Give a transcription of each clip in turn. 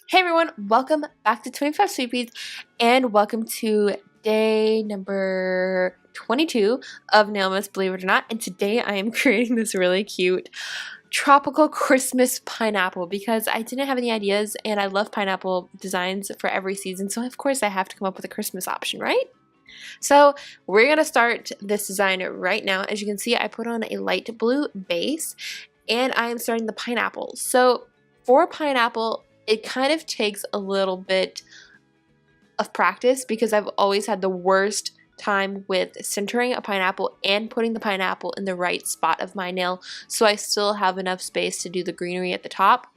Hey everyone, welcome back to 25 Sweetpeas and welcome to day number 22 of Nailmas, believe it or not. And today I am creating this really cute tropical Christmas pineapple because I didn't have any ideas and I love pineapple designs for every season. So of course I have to come up with a Christmas option, right? So we're going to start this design right now. As you can see, I put on a light blue base and I am starting the pineapple. So for pineapple, it kind of takes a little bit of practice because I've always had the worst time with centering a pineapple and putting the pineapple in the right spot of my nail so I still have enough space to do the greenery at the top.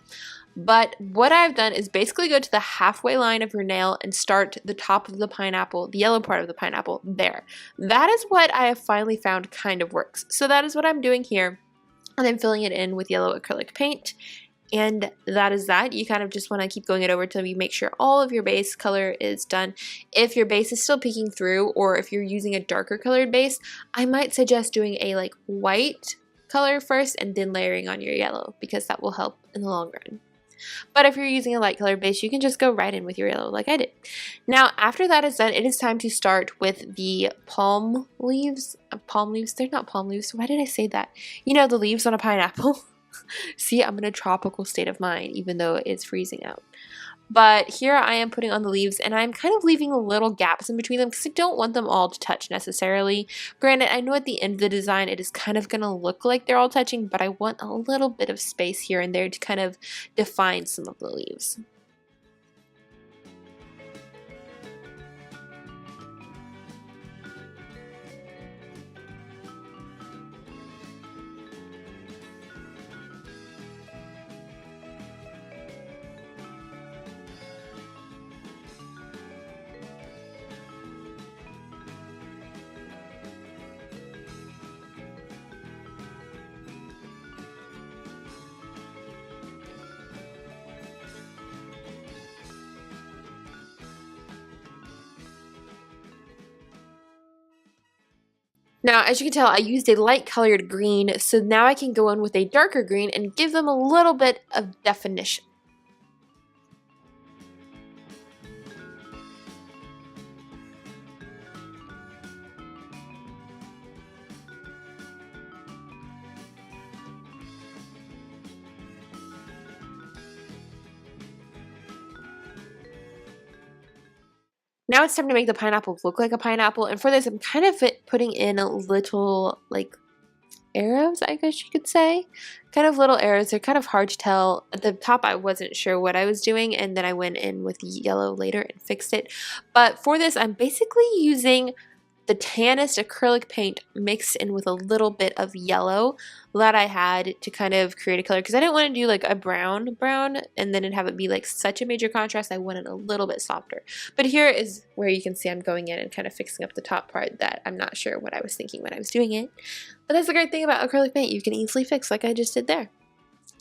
But what I've done is basically go to the halfway line of your nail and start the top of the pineapple, the yellow part of the pineapple, there. That is what I have finally found kind of works. So that is what I'm doing here. And I'm filling it in with yellow acrylic paint. And that is that. You kind of just want to keep going it over till you make sure all of your base color is done. If your base is still peeking through, or if you're using a darker colored base, I might suggest doing a like white color first and then layering on your yellow because that will help in the long run. But if you're using a light colored base, you can just go right in with your yellow like I did. Now, after that is done, it is time to start with the palm leaves. Palm leaves? They're not palm leaves. Why did I say that? You know, the leaves on a pineapple. See, I'm in a tropical state of mind, even though it's freezing out. But here I am putting on the leaves, and I'm kind of leaving little gaps in between them because I don't want them all to touch necessarily. Granted, I know at the end of the design it is kind of going to look like they're all touching, but I want a little bit of space here and there to kind of define some of the leaves. Now, as you can tell, I used a light colored green, so now I can go in with a darker green and give them a little bit of definition. Now it's time to make the pineapple look like a pineapple, and for this I'm kind of putting in little like arrows, I guess you could say. Kind of little arrows. They're kind of hard to tell. At the top I wasn't sure what I was doing, and then I went in with yellow later and fixed it. But for this I'm basically using the tannest acrylic paint mixed in with a little bit of yellow that I had to kind of create a color because I didn't want to do like a brown and then have it be like such a major contrast. I wanted a little bit softer. But here is where you can see I'm going in and kind of fixing up the top part that I'm not sure what I was thinking when I was doing it. But that's the great thing about acrylic paint. You can easily fix like I just did there.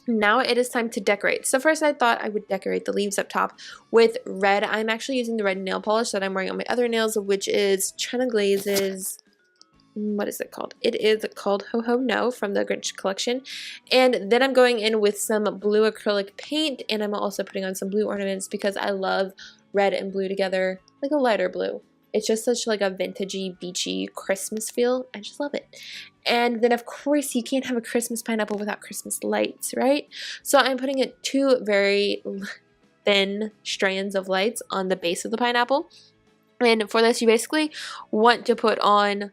Now it is time to decorate. So first I thought I would decorate the leaves up top with red. I'm actually using the red nail polish that I'm wearing on my other nails, which is China Glaze's, what is it called? It is called Ho Ho No from the Grinch collection. And then I'm going in with some blue acrylic paint, and I'm also putting on some blue ornaments because I love red and blue together, like a lighter blue. It's just such like a vintagey, beachy Christmas feel. I just love it. And then of course you can't have a Christmas pineapple without Christmas lights, right? So I'm putting two very thin strands of lights on the base of the pineapple. And for this you basically want to put on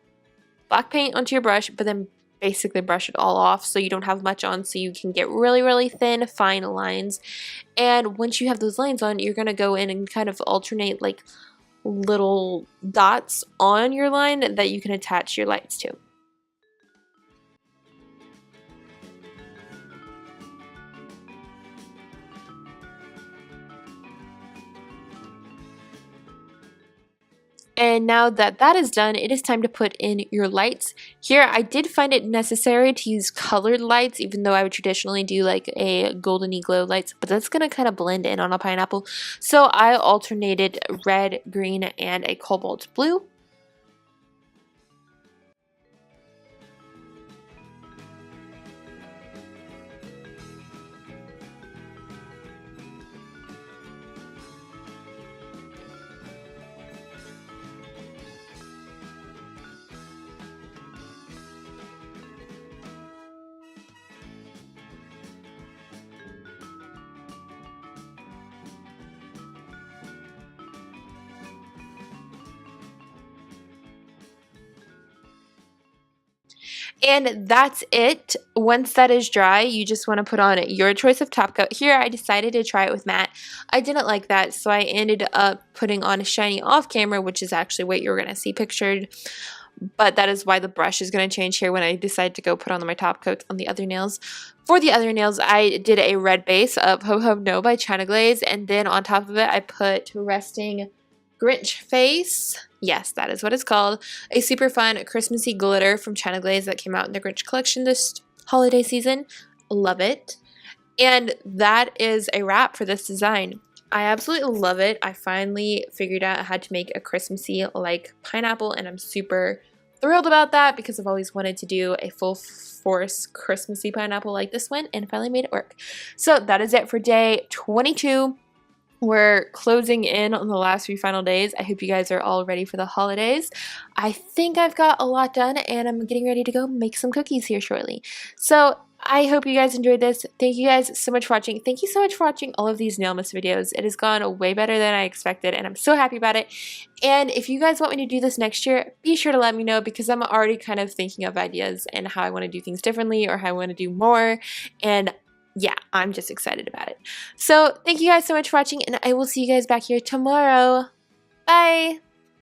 black paint onto your brush, but then basically brush it all off so you don't have much on, so you can get really, really thin, fine lines. And once you have those lines on, you're going to go in and kind of alternate like little dots on your line that you can attach your lights to. And now that that is done, it is time to put in your lights. Here, I did find it necessary to use colored lights, even though I would traditionally do like a goldeny glow lights, but that's going to kind of blend in on a pineapple. So I alternated red, green, and a cobalt blue. And that's it. Once that is dry, you just want to put on your choice of top coat. Here, I decided to try it with matte. I didn't like that, so I ended up putting on a shiny off camera, which is actually what you're going to see pictured. But that is why the brush is going to change here when I decide to go put on my top coats on the other nails. For the other nails, I did a red base of Ho Ho No by China Glaze, and then on top of it, I put Resting Grinch Face. Yes, that is what it's called. A super fun Christmassy glitter from China Glaze that came out in the Grinch collection this holiday season. Love it. And that is a wrap for this design. I absolutely love it. I finally figured out how to make a Christmassy like pineapple, and I'm super thrilled about that because I've always wanted to do a full force Christmassy pineapple like this one, and finally made it work. So that is it for day 22. We're closing in on the last few final days. I hope you guys are all ready for the holidays. I think I've got a lot done, and I'm getting ready to go make some cookies here shortly. So I hope you guys enjoyed this. Thank you guys so much for watching. Thank you so much for watching all of these Nailmas videos. It has gone way better than I expected, and I'm so happy about it. And if you guys want me to do this next year, be sure to let me know, because I'm already kind of thinking of ideas and how I want to do things differently or how I want to do more. And yeah, I'm just excited about it. So thank you guys so much for watching, and I will see you guys back here tomorrow. Bye!